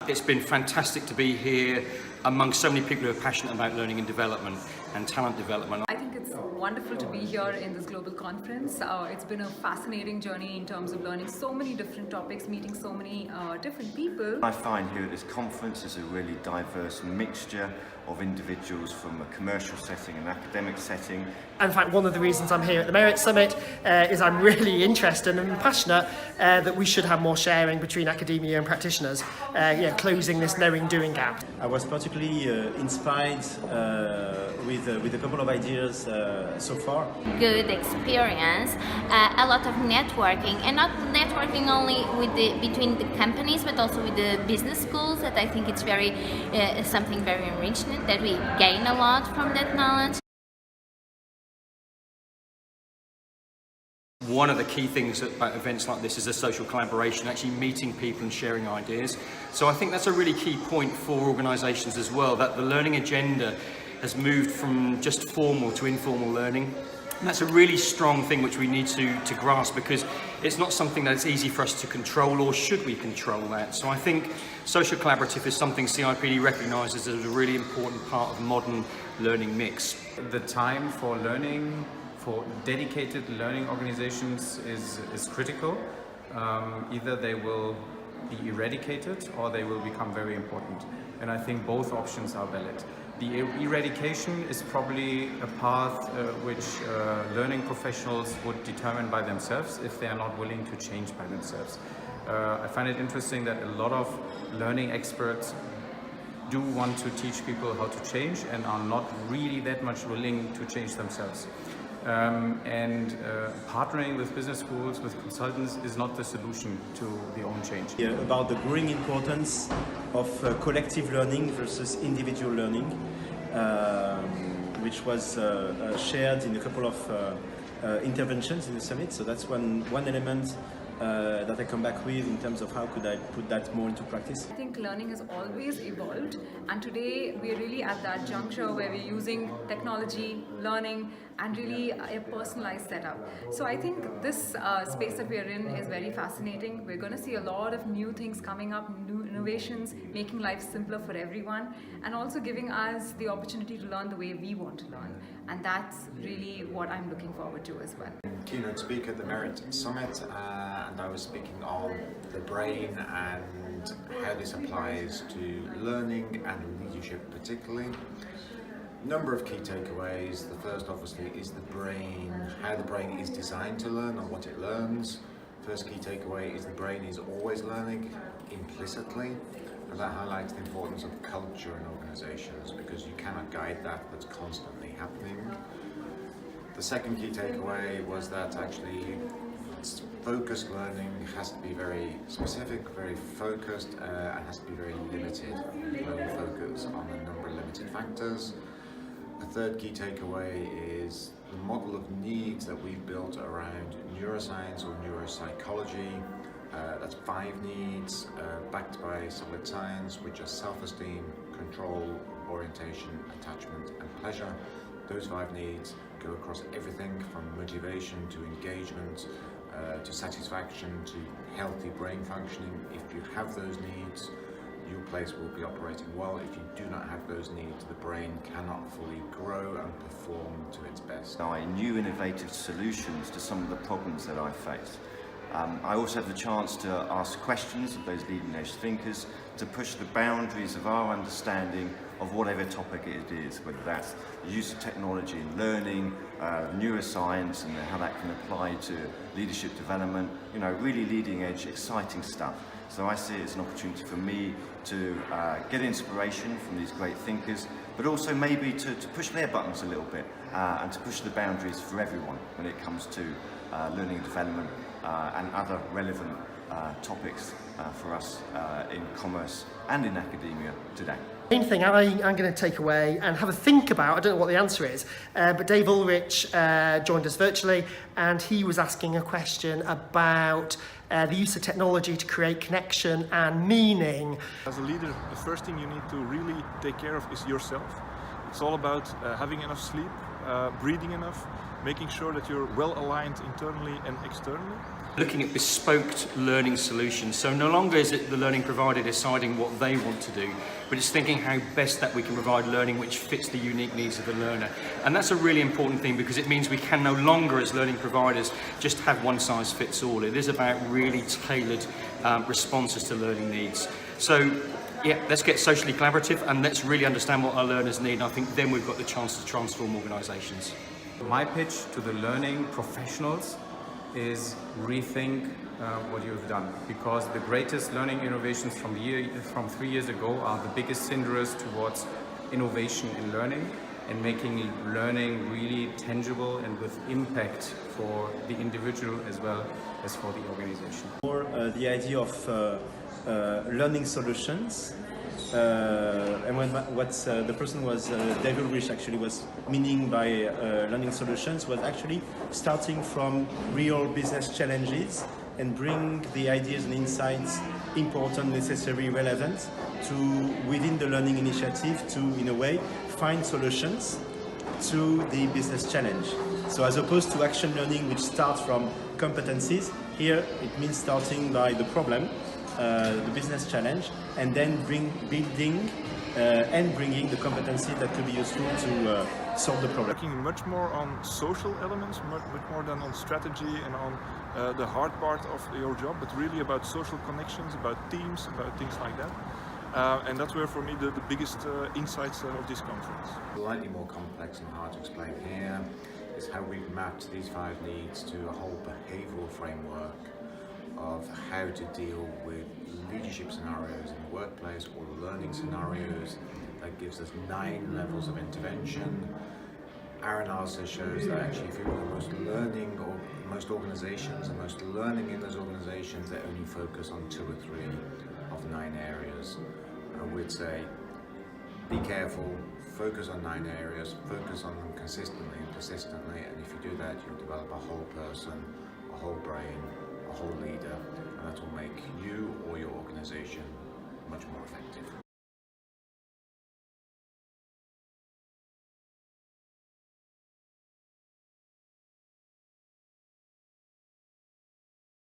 It's been fantastic to be here among so many people who are passionate about learning and development and talent development. I think it's wonderful to be here in this global conference. It's been a fascinating journey in terms of learning so many different topics, meeting so many different people. I find here at this conference is a really diverse mixture of individuals from a commercial setting and academic setting. In fact, one of the reasons I'm here at the Merit Summit is I'm really interested and passionate that we should have more sharing between academia and practitioners, closing this knowing-doing gap. I was particularly inspired with a couple of ideas so far. Good experience, a lot of networking, and not networking only between the companies, but also with the business schools. That I think it's something very enriching, that we gain a lot from that knowledge. One of the key things about events like this is the social collaboration, actually meeting people and sharing ideas. So I think that's a really key point for organisations as well, that the learning agenda has moved from just formal to informal learning. And that's a really strong thing which we need to grasp, because it's not something that's easy for us to control, or should we control that? So I think social collaborative is something CIPD recognises as a really important part of modern learning mix. The time for learning, for dedicated learning organizations is critical. Either they will be eradicated or they will become very important. And I think both options are valid. The eradication is probably a path which learning professionals would determine by themselves if they are not willing to change by themselves. I find it interesting that a lot of learning experts do want to teach people how to change and are not really that much willing to change themselves. Partnering with business schools, with consultants, is not the solution to the own change. About the growing importance of collective learning versus individual learning, which was shared in a couple of interventions in the summit. So that's one element that I come back with in terms of how could I put that more into practice. I think learning has always evolved, and today we're really at that juncture where we're using technology, learning, and really a personalized setup. So I think this space that we're in is very fascinating. We're going to see a lot of new things coming up, new innovations, making life simpler for everyone, and also giving us the opportunity to learn the way we want to learn. And that's really what I'm looking forward to as well. Keynote speaker at the Merit Summit, and I was speaking on the brain and how this applies to learning and leadership particularly. Number of key takeaways. The first obviously is the brain, how the brain is designed to learn and what it learns. First key takeaway is the brain is always learning implicitly, and that highlights the importance of culture in organisations, because you cannot guide that's constantly happening. The second key takeaway was that actually focused learning has to be very specific, very focused, and has to be very limited. You only focus on a number of limited factors. The third key takeaway is the model of needs that we've built around neuroscience or neuropsychology. That's 5 needs backed by solid science, which are self-esteem, control, orientation, attachment, and pleasure. Those 5 needs go across everything from motivation to engagement, to satisfaction, to healthy brain functioning. If you have those needs, your place will be operating well. If you do not have those needs, the brain cannot fully grow and perform to its best. New innovative solutions to some of the problems that I face. I also have the chance to ask questions of those leading edge thinkers to push the boundaries of our understanding of whatever topic it is, whether that's the use of technology in learning, neuroscience, and how that can apply to leadership development, really leading edge, exciting stuff. So I see it as an opportunity for me to get inspiration from these great thinkers, but also maybe to push their buttons a little bit and to push the boundaries for everyone when it comes to learning and development and other relevant topics for us in commerce and in academia today. The main thing I'm going to take away and have a think about, I don't know what the answer is, but Dave Ulrich joined us virtually, and he was asking a question about the use of technology to create connection and meaning. As a leader, the first thing you need to really take care of is yourself. It's all about having enough sleep, breathing enough, making sure that you're well aligned internally and externally. Looking at bespoke learning solutions, so no longer is it the learning provider deciding what they want to do, but it's thinking how best that we can provide learning which fits the unique needs of the learner. And that's a really important thing, because it means we can no longer as learning providers just have one size fits all. It is about really tailored responses to learning needs. So yeah, let's get socially collaborative and let's really understand what our learners need. And I think then we've got the chance to transform organisations. My pitch to the learning professionals is rethink what you've done, because the greatest learning innovations from 3 years ago are the biggest hinderers towards innovation in learning and making learning really tangible and with impact for the individual as well as for the organization. Or the idea of learning solutions. And what the person was, David Ulrich actually was meaning by learning solutions was actually starting from real business challenges and bring the ideas and insights important, necessary, relevant to within the learning initiative to, in a way, find solutions to the business challenge. So as opposed to action learning, which starts from competencies, here it means starting by the problem, the business challenge, and then building and bringing the competency that could be useful to solve the problem. Working much more on social elements, much more than on strategy and on the hard part of your job, but really about social connections, about teams, about things like that. And that were for me the biggest insights of this conference. Slightly more complex and hard to explain here is how we've mapped these 5 needs to a whole behavioural framework of how to deal with leadership scenarios in the workplace or learning scenarios. That gives us 9 levels of intervention. Our analysis shows that actually if you look at most learning or most organizations and most learning in those organizations, they only focus on 2 or 3 of 9 areas. I would say be careful, focus on 9 areas, focus on them consistently and persistently, and if you do that, you'll develop a whole person, a whole brain, a whole leader, and that will make you or your organization much more effective.